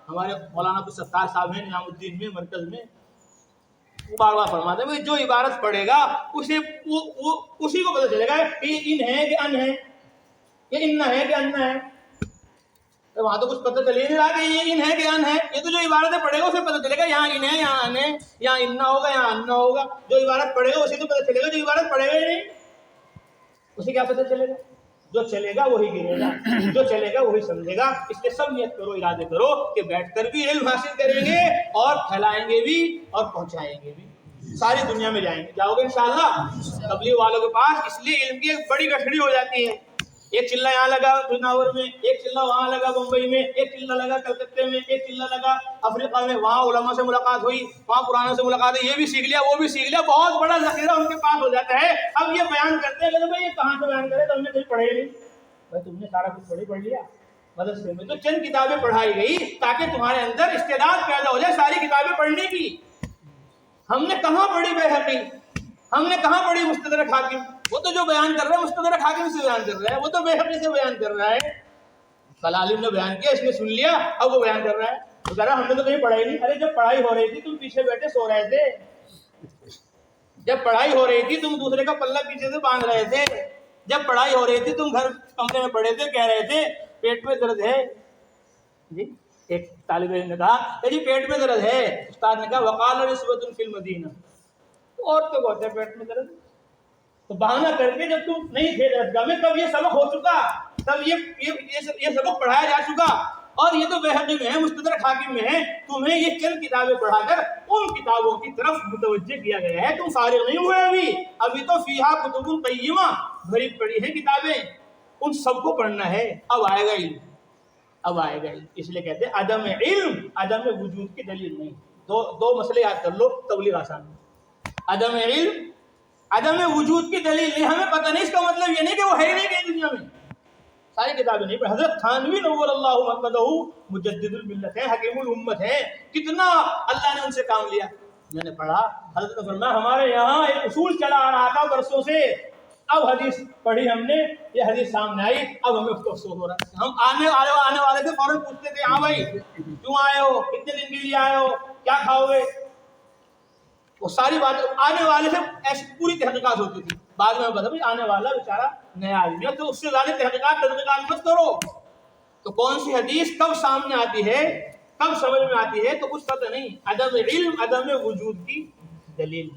ہمارے مولانا عبد الستار صاحب ہیں نظام الدین میں مرکز میں، وہ بار بار فرماتے ہیں جو عبارت پڑھے گا اسے اسی کو پتہ چلے گا کہ یہ ان ہے کہ ان ہے، یہ ان ہے کہ ان ہے. تو وہاں تو کچھ پتہ چل ہی نہیں رہا کہ یہ ان ہے کہ ان ہے. یہ تو جو عبارتیں پڑھے گا اسے پتہ چلے گا یہاں ان ہے یہاں ان ہے، یہاں ان نہ ہوگا یہاں ان نہ ہوگا. جو عبارت پڑھے گا اسے تو پتہ چلے گا، جو عبارت پڑھے گا ہی نہیں اسے کیا پتہ چلے گا. جو چلے گا وہی گرے گا، جو چلے گا وہی سمجھے گا. اس لیے سب نیت کرو، ارادے کرو کہ بیٹھ کر بھی علم حاصل کریں گے اور پھیلائیں گے بھی اور پہنچائیں گے بھی، ساری دنیا میں جائیں گے. جاؤ گے انشاءاللہ تبلیغ والوں کے پاس. اس لیے علم کی ایک بڑی گٹھڑی ہو جاتی ہے. ایک چلہ یہاں لگا بجناور میں، ایک چلہ وہاں لگا بمبئی میں، ایک چلہ لگا کلکتے میں، ایک چلہ لگا افریقہ میں. وہاں علماء سے ملاقات ہوئی، وہاں قرآن سے ملاقات ہوئی، یہ بھی سیکھ لیا وہ بھی سیکھ لیا. بہت بڑا ذخیرہ ان کے پاس ہو جاتا ہے. اب یہ بیان کرتے ہیں کہ بھائی یہ کہاں سے بیان کرے، تو ہم نے کچھ پڑھے نہیں. بھائی تم نے سارا کچھ پڑھ لیا. مدرسے میں تو چند کتابیں پڑھائی گئی تاکہ تمہارے اندر استعداد پیدا ہو جائے ساری کتابیں پڑھنے کی. ہم نے کہاں پڑھی بیہقی، ہم نے کہاں پڑھی مستدرک حاکم. وہ تو جو بیان کر رہا ہے مستدرک حاکم سے بیان کر رہا ہے، وہ تو بیہقی سے بیان کر رہا ہے. فلاں عالم نے بیان کیا، اس نے سن لیا، اب وہ بیان کر رہا ہے. تو کہہ رہا ہم نے تو کہیں پڑھائی نہیں. ارے جب پڑھائی ہو رہی تھی تم پیچھے بیٹھے سو رہے تھے، جب پڑھائی ہو رہی تھی تم دوسرے کا پلہ پیچھے سے باندھ رہے تھے، جب پڑھائی ہو رہی تھی تم گھر کمرے میں پڑے تھے کہہ رہے تھے پیٹ میں درد ہے. جی ایک طالب علم نے کہا جی پیٹ میں درد ہے. استاد نے کہا وقال نسوۃ فی المدینہ، عورتوں کو ہوتا ہے پیٹ میں درد. تو بہانہ کر کے جب تم نہیں تھے درسگاہ میں تب یہ سبق ہو چکا، تب یہ سبق پڑھایا جا چکا. اور یہ تو بیہقی میں ہے، مستدرک حاکم میں ہے. تمہیں یہ چند کتابیں پڑھا کر ان کتابوں کی طرف متوجہ کیا گیا ہے. تم فارغ نہیں ہوئے ابھی تو فیہا کتب قیمہ، بھری پڑی ہیں کتابیں، ان سب کو پڑھنا ہے. اب آئے گا علم، اب آئے گا علم. اس لیے کہتے ہیں عدم علم عدم وجود کی دلیل نہیں. دو مسئلے یاد کر لو تبلیغ آسان. عدم علم عدم وجود کی دلیل نہیں. ہمیں پتہ نہیں، اس کا مطلب یہ نہیں کہ وہ ہے ہی نہیں کہیں دنیا میں. ساری کتابیں نہیں پڑھی. حضرت تھانوی نور اللہ مرقدہ مجدد الملت ہے، حکیم الامت ہے. کتنا اللہ نے ان سے کام لیا. میں نے پڑھا، حضرت نے فرمایا ہمارے یہاں ایک اصول چلا آ رہا تھا برسوں سے، اب حدیث پڑھی ہم نے، یہ حدیث سامنے آئی، اب ہمیں اس کو افسوس ہو رہا ہے. ہم آنے والے تھے فوراً پوچھتے تھے ہاں بھائی کیوں آئے ہو، کتنے دن کے لیے آئے ہو، کیا کھاؤ گے. وہ ساری بات آنے والے سے ایسی پوری تحقیقات ہوتی تھی. بعد میں بتا بھائی آنے والا بیچارہ نیا آدمی ہے تو اس سے زیادہ تحقیقات مت کرو. تو کون سی حدیث کب سامنے آتی ہے، کب سمجھ میں آتی ہے تو کچھ پتہ نہیں. عدم علم عدم وجود کی دلیل.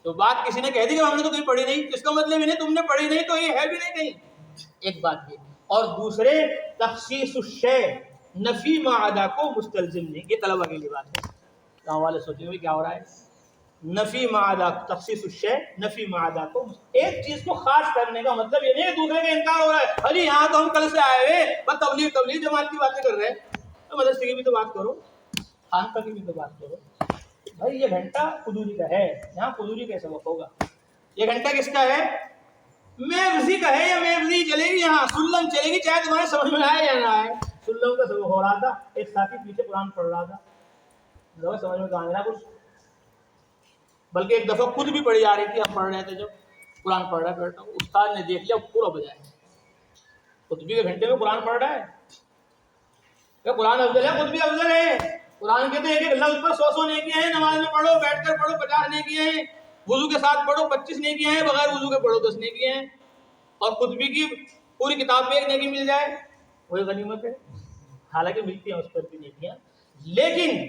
تو بات کسی نے کہہ دی کہ ہم نے تو کہیں پڑھی نہیں، اس کا مطلب یہ نہیں تم نے پڑھی نہیں تو یہ ہے بھی نہیں کہیں. ایک بات یہ. اور دوسرے تخصیص الشیء نفی ما عدا کو مستلزم نہیں. یہ طلبہ کے لیے بات ہے. گاؤں والے سوچیں گے کیا ہو رہا ہے. نفی ما عدا تخصیص الشیء نفی ما عدا کو، ایک چیز کو خاص کرنے کا مطلب یہ نہیں کہ دوسرے کا انکار ہو رہا ہے. ارے یہاں تو ہم کل سے آئے ہوئے بس تبلیغ جماعت کی باتیں کر رہے ہیں. تو مدرسے کی بھی تو بات کرو، خانقاہ کی بھی تو بات کرو. بھائی یہ گھنٹہ قدوری کا ہے، یہاں قدوری کا سبق ہوگا. یہ گھنٹہ کس کا ہے؟ میوزی کا ہے. یا میوزی چلے گی، یہاں سلم چلے گی، چاہے تمہارے سمجھ میں آئے یا نہ آئے. سلم کا سبق ہو رہا تھا، ایک ساتھی پیچھے قرآن پڑھ رہا تھا، سمجھ میں تو آ رہا کچھ، بلکہ ایک دفعہ خود بھی پڑھی جا رہی تھی. ہم پڑھ رہے تھے جب قرآن پڑھ رہا بیٹھا، استاد نے دیکھ لیا پورا بجایا. خطبی کے گھنٹے میں قرآن پڑھ رہا ہے. کہ قرآن افضل ہے، خطبی افضل ہے. قرآن کہتے ہیں ایک لفظ پر 100 نیکیاں ہیں. نماز میں پڑھو، بیٹھ کر پڑھو 50 نیکیاں ہیں. وضو کے ساتھ پڑھو 25 نیکیاں ہیں. بغیر وضو کے پڑھو 10 نیکیاں ہیں. اور خطبی کی پوری کتاب میں ایک نیکی مل جائے وہی غنیمت ہے. حالانکہ ملتی ہیں اس پر بھی نیکیاں. لیکن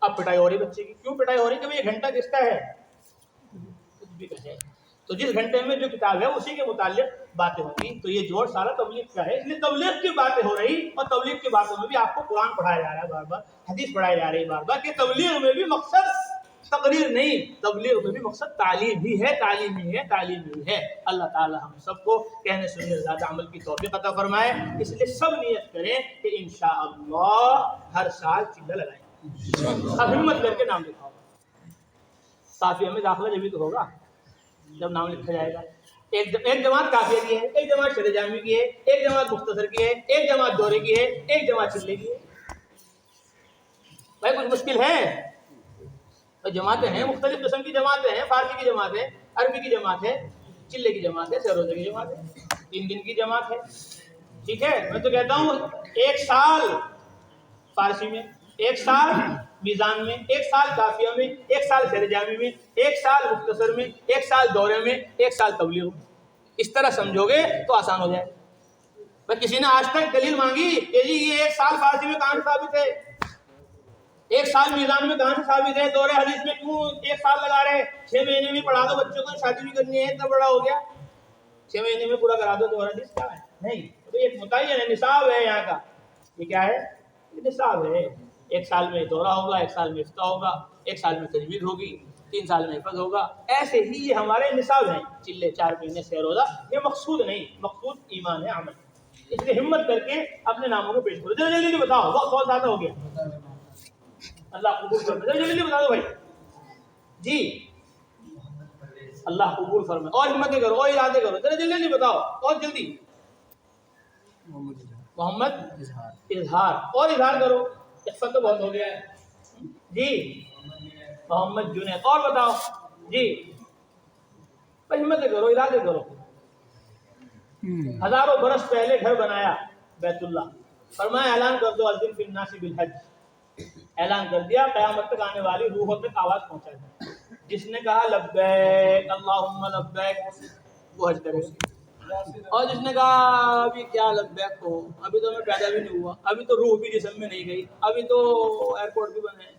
اب پٹائی ہو رہی بچے کی. کیوں پٹائی ہو رہی؟ کہ یہ گھنٹہ کس کا ہے؟ خطبی کا ہے. تو جس گھنٹے میں جو کتاب ہے اسی کے متعلق باتیں ہوتی. تو یہ جوڑ سارا تبلیغ کا ہے. اس لیے تبلیغ کی باتیں ہو رہی، اور تبلیغ کی باتوں میں بھی آپ کو قرآن پڑھایا جا رہا ہے بار بار، حدیث پڑھائی جا رہی ہے بار بار. کہ تبلیغ میں بھی مقصد تقریر نہیں، تبلیغ میں بھی مقصد تعلیم ہی ہے، تعلیم ہی ہے، تعلیم ہی ہے. اللہ تعالی ہم سب کو کہنے سننے زیادہ عمل کی توفیق عطا فرمائے. اس لیے سب نیت کریں کہ انشاءاللہ ہر سال چلہ لگائیں. اب ہمت کر کے نام لکھاؤ. صافیہ میں داخلہ جبھی تو ہوگا جب نام لکھا جائے گا. ایک جماعت کافیہ کی ہے، ایک جماعت شرح جامی کی ہے، ایک جماعت مختصر کی ہے، ایک جماعت دورے کی ہے، ایک جماعت چلے کی ہے. بھائی کچھ مشکل ہے؟ جماعتیں ہیں، مختلف قسم کی جماعتیں ہیں. فارسی کی جماعت ہے، عربی کی جماعت ہے، چلے کی جماعت ہے، سروزہ کی جماعت ہے، 3 دن کی جماعت ہے. ٹھیک ہے. میں تو کہتا ہوں ایک سال فارسی میں، 1 سال میزان میں، 1 سال کافیہ میں، 1 سال شعر جامی میں، 1 سال مختصر میں، 1 سال دورے میں، 1 سال تبلیغ میں. اس طرح سمجھو گے تو آسان ہو جائے. بس کسی نے آج تک دلیل مانگی کہ جی یہ 1 سال فارسی میں کہاں سے ثابت ہے، 1 سال میزان میں کہاں سے ثابت ہے، دورے حدیث میں کیوں 1 سال لگا رہے، 6 مہینے میں پڑھا دو بچوں کو، شادی بھی کرنی ہے اتنا بڑا ہو گیا 6 مہینے میں پورا کرا دو دورہ حدیث. کیا ہے؟ نہیں، تو ایک متعین ہے، نصاب ہے یہاں کا. یہ کیا ہے؟ یہ نصاب ہے. 1 سال میں دورہ ہوگا، 1 سال میں افتاء ہوگا، 1 سال میں تجوید ہوگی، 3 سال میں حفظ ہوگا. ایسے ہی یہ ہمارے نصاب ہیں. چلے 4 مہینے سے روزہ، یہ مقصود نہیں، مقصود ایمان ہے، عمل. اس لیے ہمت کر کے اپنے ناموں کو پیش کرو. جلدی جلدی بتاؤ، وقت بہت زیادہ ہو گیا. اللہ قبول فرمائے. جلدی جلدی بتا دو بھائی. جی اللہ قبول فرمائے. اور ہمتیں کرو اور ارادے کرو. جلدی جلدی بتاؤ اور جلدی. محمد اظہار. اور اظہار کرو، اخفت تو بہت ہو گیا ہے. جی محمد جنید. اور بتاؤ. جی بھائی ہمتیں کرو، ارادے کرو. 1000 برس پہلے گھر بنایا بیت اللہ. فرمایا اعلان کر دو اذن فی الناس بالحج. اعلان کر دیا، قیامت تک آنے والی روحوں تک آواز پہنچا دیا. جس نے کہا لبیک اللہم لبیک وہ حج کرے گا. اور جس نے کہا ابھی کیا لبیک ہو، ابھی تو میں پیدا بھی نہیں ہوا، ابھی تو روح بھی جسم میں نہیں گئی، ابھی تو ایئرپورٹ بھی بند ہے،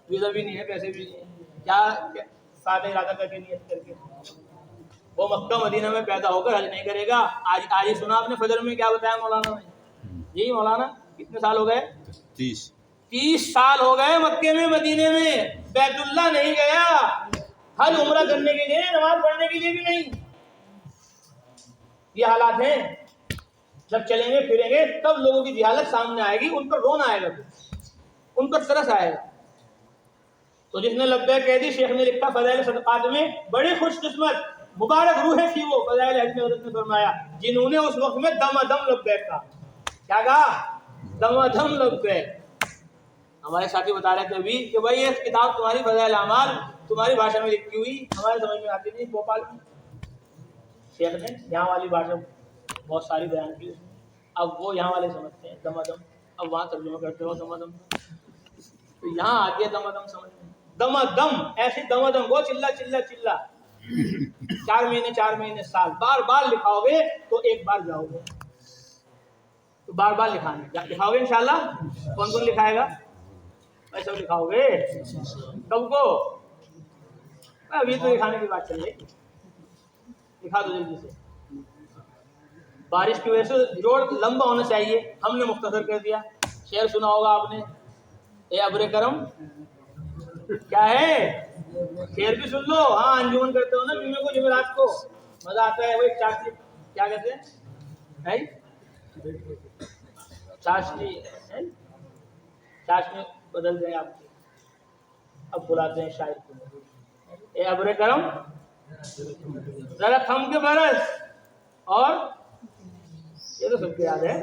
ویزا بھی نہیں ہے، پیسے بھی نہیں ہے، کیا سادہ ارادہ کر کے نیت کر کے وہ مکہ مدینہ میں پیدا ہو کر حج نہیں کرے گا. آج ہی سنا آپ نے فجر میں کیا بتایا مولانا نے. جی مولانا کتنے سال ہو گئے؟ 30 سال ہو گئے مکے میں مدینے میں، بیت اللہ نہیں گیا. حج عمرہ کرنے کے لیے، نماز پڑھنے کے لیے بھی نہیں. یہ حالات ہیں. جب چلیں گے پھریں گے تب لوگوں کی جہالت سامنے آئے گی، ان پر رونا آئے گا، ان پر ترس آئے گا. تو جس نے لبیک کہہ دی، شیخ نے لکھا فضائل صدقات میں، بڑی خوش قسمت مبارک روحیں تھی وہ. فضائل حج میں حضرت نے فرمایا جنہوں نے اس وقت میں دم دم لبیک کہا. کیا کہا؟ دم دم لبیک. ہمارے ساتھی بتا رہے تھے ابھی کہ بھائی یہ کتاب تمہاری فضائل اعمال تمہاری بھاشا میں لکھی ہوئی، ہمارے سمجھ میں آتی نہیں. بھوپال میں شیخ نے یہاں والی بھاشا بہت ساری بیان کی، اب وہ یہاں والے سمجھتے ہیں دم دم، اب وہاں ترجمہ کرتے ہو دم دم، تو یہاں آتی ہے دم دم سمجھ میں. دم دم ایسی دم دم، وہ چلا چلا چلا. 4 مہینے سال بار بار لکھاؤ گے تو ایک بار جاؤ گے. تو بار بار لکھاؤ گے انشاءاللہ. کون کون لکھائے گا؟ ایسا لکھاؤ گے کب کو؟ ابھی تو لکھانے کی بات چل رہی. لکھا دو جلدی سے. بارش کی وجہ سے جوڑ لمبا ہونا چاہیے، ہم نے مختصر کر دیا. شعر سنا ہوگا آپ نے، اے ابر کرم کیا ہے؟ شعر بھی سن لو. ہاں انجمن کرتے ہو نا جمعے کو، جمعرات کو مزہ آتا ہے. وہی چاشنی کیا کہتے ہیں، چاشنی چاشنی بدل دیں آپ کی. اب بلاتے ہیں شاعر کو. اے ابر کرم ذرا تھم کے برس. اور یہ تو سب کو یاد ہے،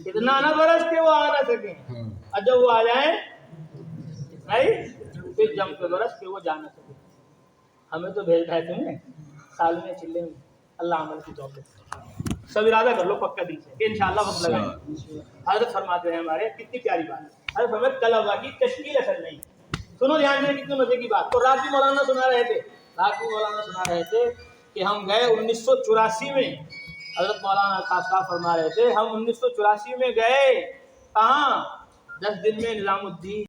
اتنا نہ برس کہ وہ آ نہ سکیں، اور جب وہ آ جائیں پھر جم کے برس کہ وہ جا نہ سکیں. ہمیں تو بھیجا ہے تم نے سال میں چلے میں. اللہ عمل کی توفیق. سب ارادہ کر لو پکا دل سے کہ انشاءاللہ وقت لگائیں. حضرت فرماتے ہیں ہمارے، کتنی پیاری بات ہے. حضرت فرماتے طلبا کی تشکیل اصل نہیں. سنو دھیان سے کتنے مزے کی بات. تو رات بھی مولانا سنا رہے تھے کہ ہم گئے 1984 میں. حضرت مولانا صاحب فرما رہے تھے ہم 1984 میں گئے. کہاں؟ 10 دن میں نظام الدین